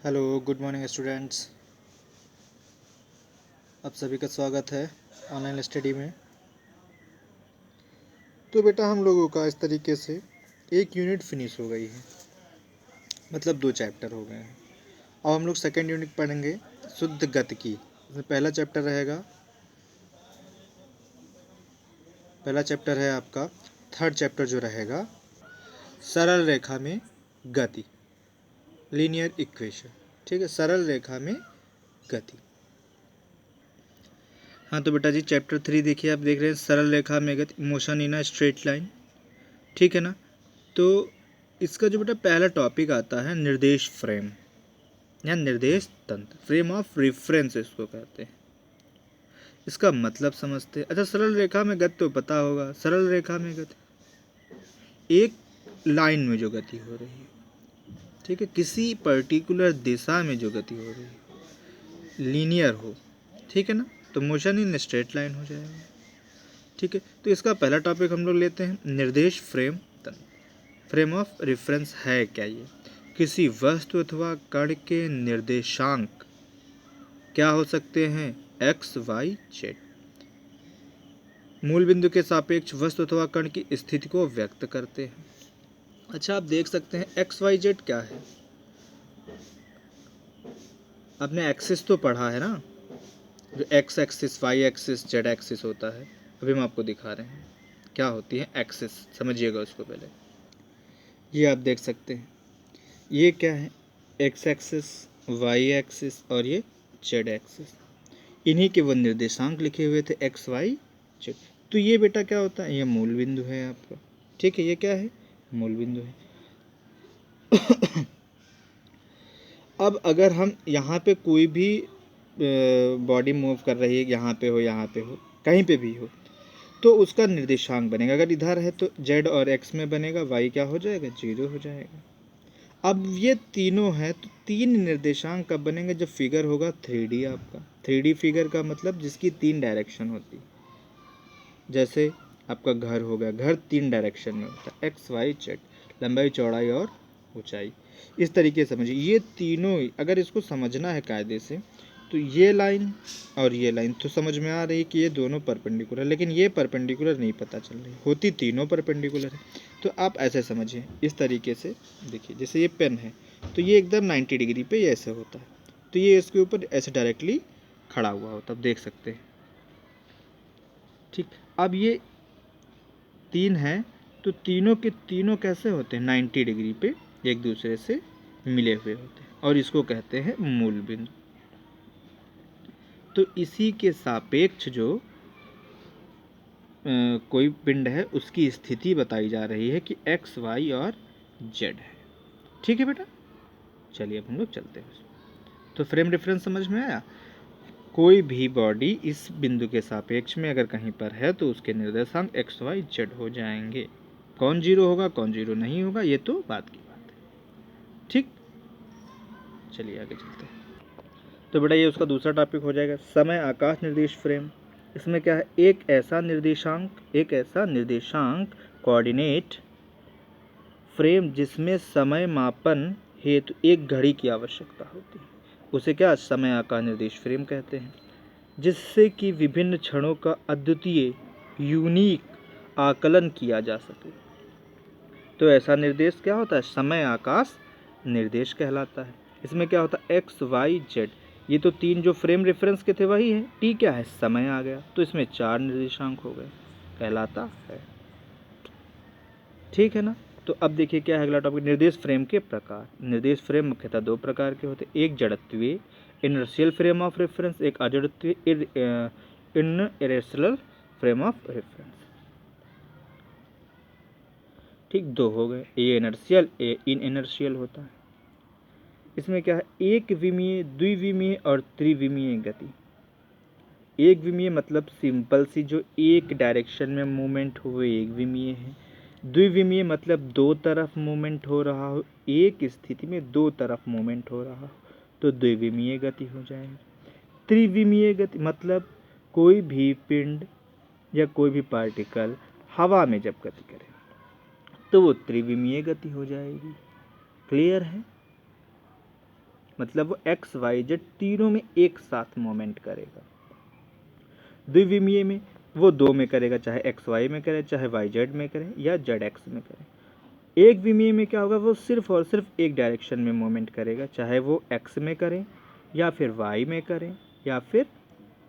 Hello, good morning students. आप सभी का स्वागत है ऑनलाइन स्टडी में। तो बेटा हम लोगों का इस तरीके से एक यूनिट फिनिश हो गई है, मतलब 2 चैप्टर हो गए हैं। अब हम लोग सेकंड यूनिट पढ़ेंगे शुद्ध गतिकी। इसमें पहला चैप्टर है आपका थर्ड चैप्टर जो रहेगा सरल रेखा में गति, लीनियर इक्वेशन। ठीक है, सरल रेखा में गति। हाँ तो बेटा जी चैप्टर 3 देखिए, आप देख रहे हैं सरल रेखा में गति, motion in a straight line. ठीक है ना। तो इसका जो बेटा पहला टॉपिक आता है निर्देश फ्रेम या निर्देश तंत्र, फ्रेम ऑफ रेफरेंस इसको कहते हैं। इसका मतलब समझते हैं। अच्छा, सरल रेखा में गति तो पता होगा। सरल रेखा में गति एक लाइन में जो गति हो रही है, ठीक है, किसी पर्टिकुलर दिशा में जो गति हो रही है, लीनियर हो, ठीक है ना, तो मोशन इन स्ट्रेट लाइन हो जाएगा। ठीक है, तो इसका पहला टॉपिक हम लोग लेते हैं निर्देश फ्रेम तंत्र। फ्रेम ऑफ रेफरेंस है क्या? ये किसी वस्तु अथवा कण के निर्देशांक क्या हो सकते हैं? X Y Z. मूल बिंदु के सापेक्ष वस्तु अथवा कण की स्थिति को व्यक्त करते हैं। अच्छा, आप देख सकते हैं एक्स वाई जेड क्या है। आपने एक्सिस तो पढ़ा है ना, जो X axis, Y axis, Z axis होता है। अभी हम आपको दिखा रहे हैं क्या होती है एक्सिस, समझिएगा उसको पहले। ये आप देख सकते हैं, ये क्या है? एक्स एक्सिस, वाई एक्सिस और ये जेड एक्सिस। इन्हीं के वो निर्देशांक लिखे हुए थे एक्स वाई जेड। तो ये बेटा क्या होता है? ये मूल बिंदु है आपका। ठीक है, ये क्या है? मूल बिंदु है। अब अगर हम यहाँ पे कोई भी बॉडी मूव कर रही है, यहाँ पे हो, कहीं पे भी हो, तो उसका निर्देशांक बनेगा। अगर इधर है तो जेड और एक्स में बनेगा, वाई क्या हो जाएगा? 0 हो जाएगा। अब ये तीनों है तो तीन निर्देशांक कब बनेंगे? जब फिगर होगा 3D आपका। 3D फिगर का मतलब जिसकी 3 डायरेक्शन होती। जैसे आपका घर हो गया, घर 3 डायरेक्शन में होता है, एक्स वाई जेड, लंबाई चौड़ाई और ऊंचाई। इस तरीके से समझिए, ये तीनों अगर इसको समझना है कायदे से, तो ये लाइन और ये लाइन तो समझ में आ रही है कि ये दोनों परपेंडिकुलर, लेकिन ये परपेंडिकुलर नहीं पता चल रही, होती तीनों परपेंडिकुलर है। तो आप ऐसे समझिए, इस तरीके से देखिए, जैसे ये पेन है तो ये एकदम 90 डिग्री पे ये ऐसे होता है, तो ये इसके ऊपर ऐसे डायरेक्टली खड़ा हुआ होता है, आप देख सकते हैं। ठीक, अब ये 3 है तो तीनों के तीनों कैसे होते हैं? 90 डिग्री पे एक दूसरे से मिले हुए होते हैं और इसको कहते हैं मूल बिंदु। तो इसी के सापेक्ष जो कोई पिंड है उसकी स्थिति बताई जा रही है कि एक्स वाई और जेड है। ठीक है बेटा, चलिए अब हम लोग चलते हैं। तो फ्रेम रेफरेंस समझ में आया। कोई भी बॉडी इस बिंदु के सापेक्ष में अगर कहीं पर है तो उसके निर्देशांक एक्स वाई जेड हो जाएंगे। कौन 0 होगा, कौन 0 नहीं होगा, ये तो बात की बात है। ठीक, चलिए आगे चलते हैं। तो बेटा ये उसका दूसरा टॉपिक हो जाएगा, समय आकाश निर्देश फ्रेम। इसमें क्या है? एक ऐसा निर्देशांक कोऑर्डिनेट फ्रेम जिसमें समय मापन हेतु एक घड़ी की आवश्यकता होती है, उसे क्या समय आकाश निर्देश फ्रेम कहते हैं, जिससे कि विभिन्न क्षणों का अद्वितीय यूनिक आकलन किया जा सके। तो ऐसा निर्देश क्या होता है? समय आकाश निर्देश कहलाता है। इसमें क्या होता है? एक्स वाई जेड, ये तो 3 जो फ्रेम रेफरेंस के थे वही है। टी क्या है? समय आ गया, तो इसमें 4 निर्देशांक हो गए, कहलाता है। ठीक है ना। तो अब देखिए क्या है अगला टॉपिक, निर्देश फ्रेम के प्रकार। निर्देश फ्रेम मुख्यतः 2 प्रकार के होते हैं, एक जड़त्वीय इनर्शियल फ्रेम ऑफ रेफरेंस, एक अजड़त्वीय इनर्शियल फ्रेम ऑफ रेफरेंस। ठीक, 2 हो गए, ए इनर्शियल, ए इन इनर्शियल होता है। इसमें क्या है? एक विमीय, द्विविमीय और त्रिविमीय गति। एक विमीय मतलब सिंपल सी जो एक डायरेक्शन में मूवमेंट हुए, एक विमीय है। द्विविमीय मतलब 2 तरफ मूवमेंट हो रहा हो, एक स्थिति में 2 तरफ मूवमेंट हो रहा हो, तो द्विविमीय गति हो जाएगी। त्रिविमीय गति मतलब कोई भी पिंड या कोई भी पार्टिकल हवा में जब गति करे तो वो त्रिविमीय गति हो जाएगी। क्लियर है? मतलब वो एक्स वाई जेड तीनों में एक साथ मोमेंट करेगा। द्विविमीय में वो दो में करेगा, चाहे एक्स वाई में करे, चाहे वाई जेड में करे या जेड एक्स में करे। एक विमीय में क्या होगा, वो सिर्फ और सिर्फ एक डायरेक्शन में मूवमेंट करेगा, चाहे वो एक्स में करें या फिर वाई में करें या फिर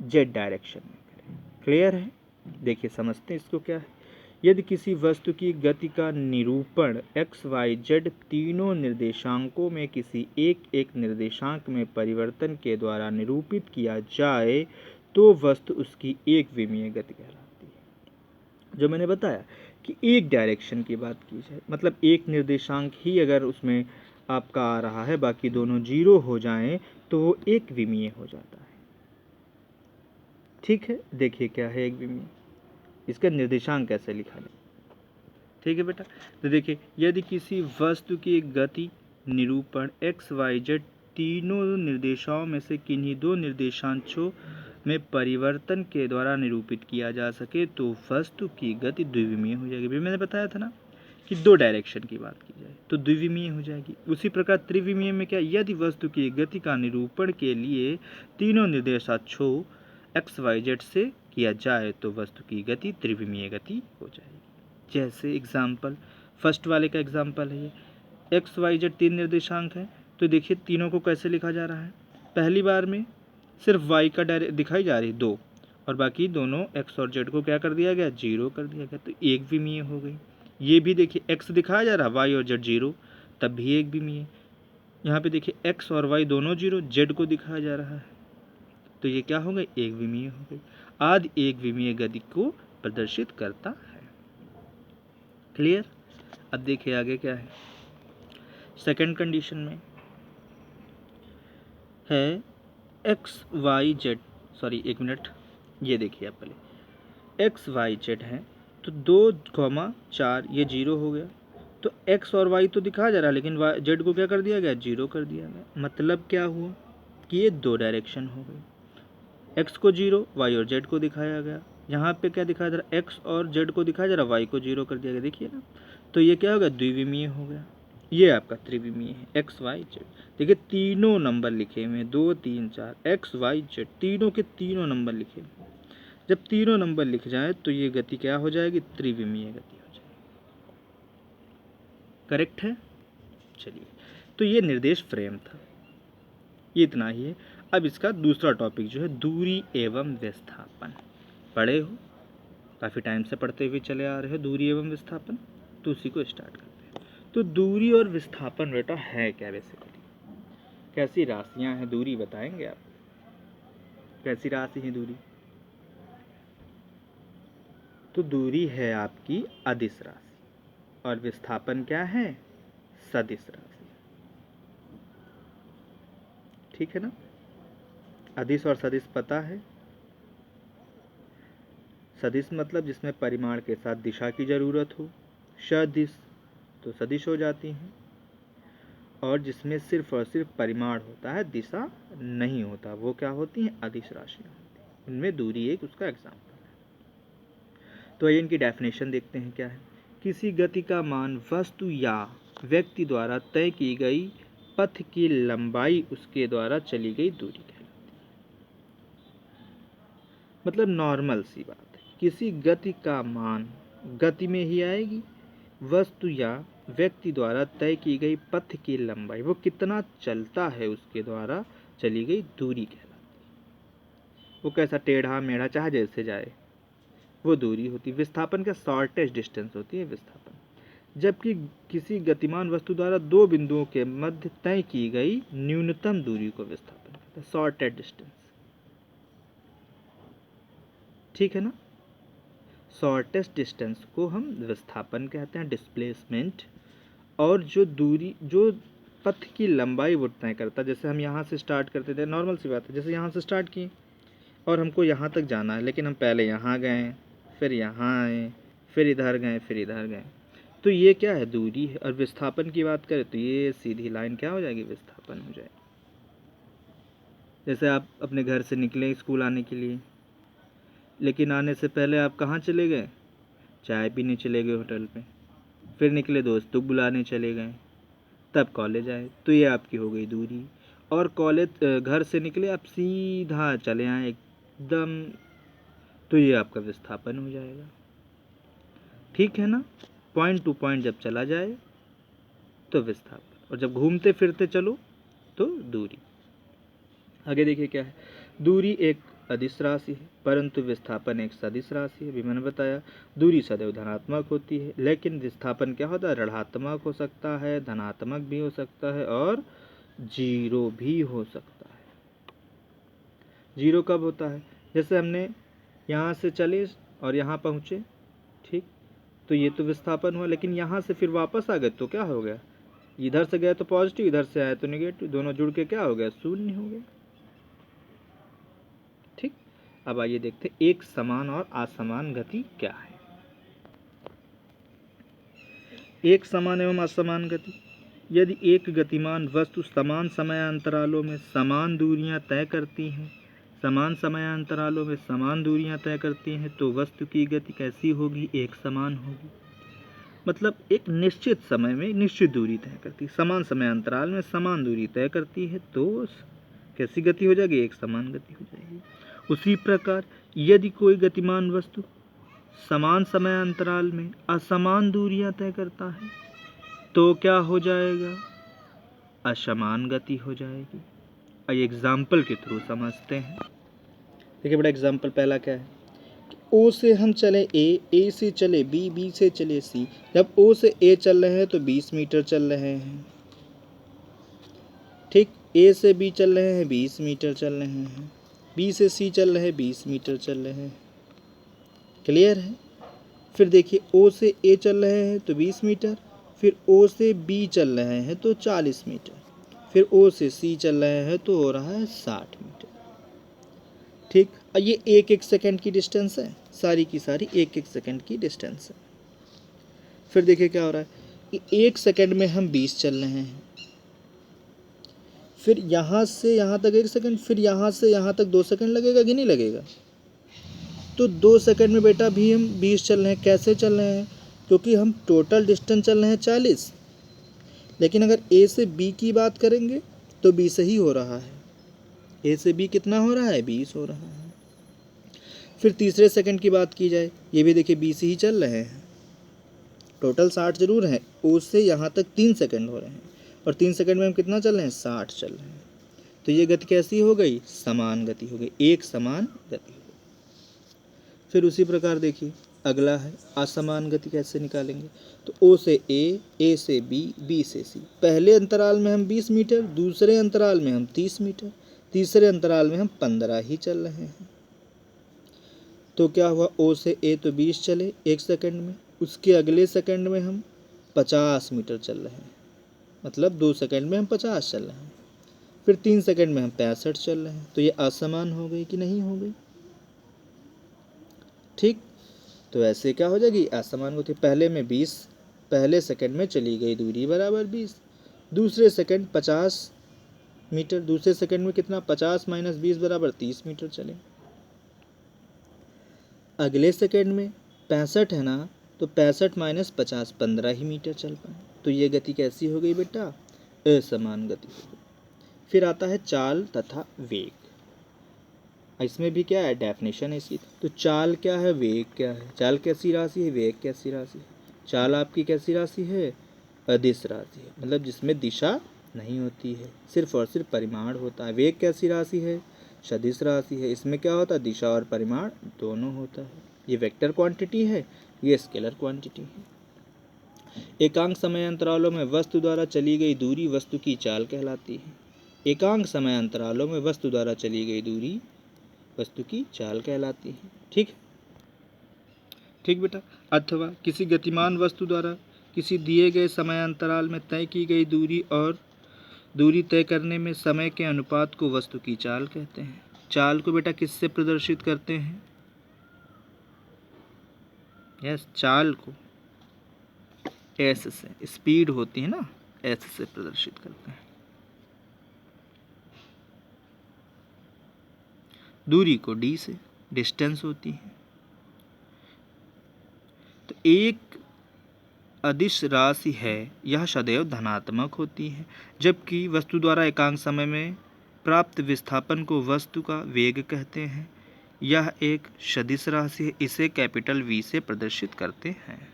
जेड डायरेक्शन में करें। क्लियर है? देखिए समझते हैं इसको क्या है। यदि किसी वस्तु की गति का निरूपण एक्स वाई जेड तीनों निर्देशांकों में किसी एक एक निर्देशांक में परिवर्तन के द्वारा निरूपित किया जाए तो वस्तु उसकी एक विमीय गति कहलाती है। जो मैंने बताया कि एक डायरेक्शन की बात की जाए, मतलब एक निर्देशांक ही अगर उसमें आपका आ रहा है, बाकी दोनों जीरो हो जाएं तो वो एक विमीय हो जाता है। ठीक है, देखिए क्या है एक विमीय, इसका निर्देशांक कैसे लिखा जाए। ठीक है बेटा, तो देखिए यदि किसी वस्तु की गति निरूपण एक्स वाई जेड तीनों निर्देशाओं में से किन्हीं दो निर्देशांकों में परिवर्तन के द्वारा निरूपित किया जा सके तो वस्तु की गति द्विविमीय हो जाएगी। मैंने बताया था ना कि दो डायरेक्शन की बात की जाए तो द्विविमीय हो जाएगी। उसी प्रकार त्रिविमीय में क्या, यदि वस्तु की गति का निरूपण के लिए तीनों निर्देशांकों एक्स वाई जेड से किया जाए तो वस्तु की गति त्रिविमीय गति हो जाएगी। जैसे एग्जाम्पल, फर्स्ट वाले का एग्जाम्पल है ये, एक्स वाई जेड तीन निर्देशांक है, तो देखिए तीनों को कैसे लिखा जा रहा है। पहली बार में सिर्फ वाई का डायरेक्ट दिखाई जा रही दो, और बाकी दोनों एक्स और जेड को क्या कर दिया गया, जीरो कर दिया गया, तो एक विमीय हो गई। ये भी देखिए एक्स दिखाया जा रहा, वाई और जेड जीरो, तब भी एक विमीय। यहाँ पे देखिए एक्स और वाई दोनों जीरो, जेड को दिखाया जा रहा है, तो ये क्या हो गई, एक विमीय हो गई। आदि एक विमीय गति को प्रदर्शित करता है। क्लियर? अब देखिए आगे क्या है। सेकंड कंडीशन में है एक्स वाई जेड, सॉरी एक मिनट, ये देखिए आप पहले एक्स वाई जेड है तो 2,4 ये जीरो हो गया, तो एक्स और वाई तो दिखाया जा रहा है लेकिन वाई जेड को क्या कर दिया गया, जीरो कर दिया गया। मतलब क्या हुआ कि ये दो डायरेक्शन हो गई, एक्स को जीरो, वाई और जेड को दिखाया गया। यहाँ पे क्या दिखाया जा रहा है, एक्स और जेड को दिखाया जा रहा है, वाई को जीरो कर दिया गया, देखिए ना। तो ये क्या हो गया, द्विविमीय हो गया। ये आपका त्रिविमीय है, एक्स वाई जेड। देखिए तीनों नंबर लिखे हुए हैं, 2 3 4, एक्स वाई जेड तीनों के तीनों नंबर लिखे हुए। जब तीनों नंबर लिख जाए तो ये गति क्या हो जाएगी, त्रिविमीय गति हो जाएगी। करेक्ट है? चलिए, तो ये निर्देश फ्रेम था, ये इतना ही है। अब इसका दूसरा टॉपिक जो है दूरी एवं विस्थापन। पढ़े हो, काफ़ी टाइम से पढ़ते हुए चले आ रहे हो दूरी एवं विस्थापन, तो उसी को स्टार्ट करते हैं। तो दूरी और विस्थापन बेटा है क्या, बेसिकली कैसी राशियां हैं, दूरी बताएंगे आप, कैसी राशि है दूरी? तो दूरी है आपकी अदिश राशि, और विस्थापन क्या है, सदिश राशि। ठीक है ना? अदिश और सदिश पता है। सदिश मतलब जिसमें परिमाण के साथ दिशा की जरूरत हो, सदिश तो सदिश हो जाती हैं, और जिसमें सिर्फ और सिर्फ परिमाण होता है, दिशा नहीं होता, वो क्या होती हैं, अदिश राशियाँ होती हैं। उनमें दूरी एक उसका एग्जाम्पल है। तो आइए इनकी डेफिनेशन देखते हैं क्या है। किसी गति का मान वस्तु या व्यक्ति द्वारा तय की गई पथ की लंबाई उसके द्वारा चली गई दूरी कहलाती है। मतलब नॉर्मल सी बात है, किसी गति का मान गति में ही आएगी, वस्तु या व्यक्ति द्वारा तय की गई पथ की लंबाई, वो कितना चलता है उसके द्वारा चली गई दूरी कहलाती है। वो कैसा टेढ़ा मेढ़ा चाहे जैसे जाए, वो दूरी होती है। विस्थापन का शॉर्टेस्ट डिस्टेंस होती है विस्थापन। जबकि किसी गतिमान वस्तु द्वारा दो बिंदुओं के मध्य तय की गई न्यूनतम दूरी को विस्थापन कहते हैं, शॉर्टेस्ट डिस्टेंस। ठीक है ना? शॉर्टेस्ट डिस्टेंस को हम विस्थापन कहते हैं, डिस्प्लेसमेंट। और जो दूरी, जो पथ की लंबाई वो तय करता है, जैसे हम यहाँ से स्टार्ट करते थे, नॉर्मल सी बात है, जैसे यहाँ से स्टार्ट किए और हमको यहाँ तक जाना है, लेकिन हम पहले यहाँ गए, फिर यहाँ आए, फिर इधर गए, फिर इधर गए, तो ये क्या है, दूरी है। और विस्थापन की बात करें तो ये सीधी लाइन क्या हो जाएगी, विस्थापन हो जाएगी। जैसे आप अपने घर से निकले स्कूल आने के लिए, लेकिन आने से पहले आप कहाँ चले गए, चाय पीने चले गए होटल पे, फिर निकले दोस्तों बुलाने चले गए, तब कॉलेज आए, तो ये आपकी हो गई दूरी। और कॉलेज घर से निकले आप सीधा चले आए एकदम, तो ये आपका विस्थापन हो जाएगा। ठीक है ना, पॉइंट टू पॉइंट जब चला जाए तो विस्थापन, और जब घूमते फिरते चलो तो दूरी। आगे देखिए क्या है, दूरी एक अदिश राशि है परंतु विस्थापन एक सदिश राशि है। अभी मैंने बताया दूरी सदैव धनात्मक होती है, लेकिन विस्थापन क्या होता है, ऋणात्मक हो सकता है, धनात्मक भी हो सकता है और जीरो भी हो सकता है। जीरो कब होता है, जैसे हमने यहाँ से चले और यहाँ पहुँचे, ठीक, तो ये तो विस्थापन हुआ, लेकिन यहाँ से फिर वापस आ गए तो क्या हो गया, इधर से गए तो पॉजिटिव, इधर से आए तो नेगेटिव, दोनों जुड़ के क्या हो गया, शून्य हो गया। ठीक, अब आइए देखते एक समान और असमान गति क्या है। एक समान एवं असमान गति, यदि एक गतिमान वस्तु समान समयांतरालों में समान दूरियां तय करती हैं, समान समयांतरालों में समान दूरियां तय करती हैं, तो वस्तु की गति कैसी होगी, एक समान होगी। मतलब एक निश्चित समय में निश्चित दूरी तय करती, समान समयांतराल में समान दूरी तय करती है, तो कैसी गति हो जाएगी, एक समान गति हो जाएगी। उसी प्रकार यदि कोई गतिमान वस्तु समान समयांतराल में असमान दूरियां तय करता है तो क्या हो जाएगा, असमान गति हो जाएगी। आइए एग्जाम्पल के थ्रू समझते हैं। देखिए बड़ा एग्जाम्पल पहला क्या है, ओ से हम चले ए से चले बी से चले सी। जब ओ से ए चल रहे हैं तो 20 मीटर चल रहे हैं, ठीक, ए से बी चल रहे हैं 20 मीटर चल रहे हैं, बी से सी चल रहे हैं 20 मीटर चल रहे हैं, क्लियर है। फिर देखिए ओ से ए चल रहे हैं तो 20 मीटर, फिर ओ से बी चल रहे हैं तो 40 मीटर, फिर ओ से सी चल रहे हैं तो हो रहा है 60 मीटर। ठीक, ये एक एक सेकंड की डिस्टेंस है, सारी की सारी एक एक सेकंड की डिस्टेंस है। फिर देखिए क्या हो रहा है कि एक सेकंड में हम 20 चल रहे हैं, फिर यहाँ से यहाँ तक 1 सेकंड, फिर यहाँ से यहाँ तक 2 सेकंड लगेगा कि नहीं लगेगा, तो 2 सेकंड में बेटा भी हम 20 चल रहे हैं। कैसे चल रहे हैं, क्योंकि हम टोटल डिस्टेंस चल रहे हैं 40, लेकिन अगर ए से बी की बात करेंगे तो 20 ही हो रहा है। ए से बी कितना हो रहा है, 20 हो रहा है। फिर तीसरे सेकंड की बात की जाए, ये भी देखिए 20 ही चल रहे हैं, टोटल 60 जरूर है, ओ से यहाँ तक 3 सेकंड हो रहे हैं, और 3 सेकंड में हम कितना चल रहे हैं, 60 चल रहे हैं। तो ये गति कैसी हो गई, समान गति हो गई, एक समान गति हो गई। फिर उसी प्रकार देखिए अगला है असमान गति, कैसे निकालेंगे, तो ओ से ए से बी से सी। पहले अंतराल में हम 20 मीटर, दूसरे अंतराल में हम 30 मीटर, तीसरे अंतराल में हम 15 ही चल रहे हैं। तो क्या हुआ, ओ से ए तो 20 चले एक सेकंड में, उसके अगले सेकंड में हम 50 मीटर चल रहे हैं, मतलब 2 सेकंड में हम 50 चल रहे हैं, फिर 3 सेकंड में हम 65 चल रहे हैं। तो ये असमान हो गई कि नहीं हो गई, ठीक, तो ऐसे क्या हो जाएगी, असमान होती। पहले में 20, पहले सेकंड में चली गई दूरी बराबर 20, दूसरे सेकंड 50 मीटर, दूसरे सेकंड में कितना, 50 माइनस 20 बराबर 30 मीटर चले। अगले सेकंड में 65 है ना, तो 65 माइनस 50 15 ही मीटर चल पाए। तो ये गति कैसी हो गई बेटा, असमान गति हो गई। फिर आता है चाल तथा वेग, इसमें भी क्या है, डेफिनेशन है इसकी। तो चाल क्या है, वेग क्या है, चाल कैसी राशि है, वेग कैसी राशि है। चाल आपकी कैसी राशि है, अदिश राशि है, मतलब जिसमें दिशा नहीं होती है, सिर्फ और सिर्फ परिमाण होता है। वेग कैसी राशि है, सदिश राशि है, इसमें क्या होता है, दिशा और परिमाण दोनों होता है। ये वेक्टर क्वांटिटी है, ये स्केलर क्वांटिटी है। एकांक समय अंतरालों में वस्तु द्वारा चली गई दूरी वस्तु की चाल कहलाती है। एकांक समय अंतरालों में वस्तु द्वारा चली गई दूरी वस्तु की चाल कहलाती है। ठीक, ठीक बेटा। अथवा किसी गतिमान वस्तु द्वारा किसी दिए गए समयांतराल में तय की गई दूरी और दूरी तय करने में समय के अनुपात को वस्तु की चाल कहते हैं। चाल को बेटा किससे प्रदर्शित करते हैं, यस, चाल को एस से, स्पीड होती है ना, एस से प्रदर्शित करते हैं। दूरी को डी से, डिस्टेंस होती है। तो एक अदिश राशि है यह सदैव धनात्मक होती है, जबकि वस्तु द्वारा एकांक समय में प्राप्त विस्थापन को वस्तु का वेग कहते हैं। यह एक सदिश राशि है, इसे कैपिटल V से प्रदर्शित करते हैं।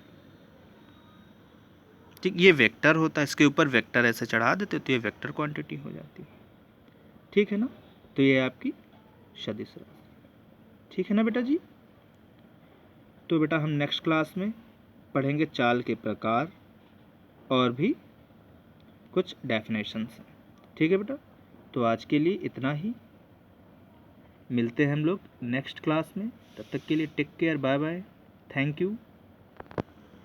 ठीक, ये वेक्टर होता है, इसके ऊपर वेक्टर ऐसे चढ़ा देते तो ये वेक्टर क्वांटिटी हो जाती है। ठीक है ना, तो ये आपकी सदिश राशि। ठीक है ना बेटा जी। तो बेटा हम नेक्स्ट क्लास में पढ़ेंगे चाल के प्रकार और भी कुछ डेफिनेशंस। ठीक है बेटा, तो आज के लिए इतना ही। मिलते हैं हम लोग नेक्स्ट क्लास में, तब तक के लिए take care, bye bye, thank you.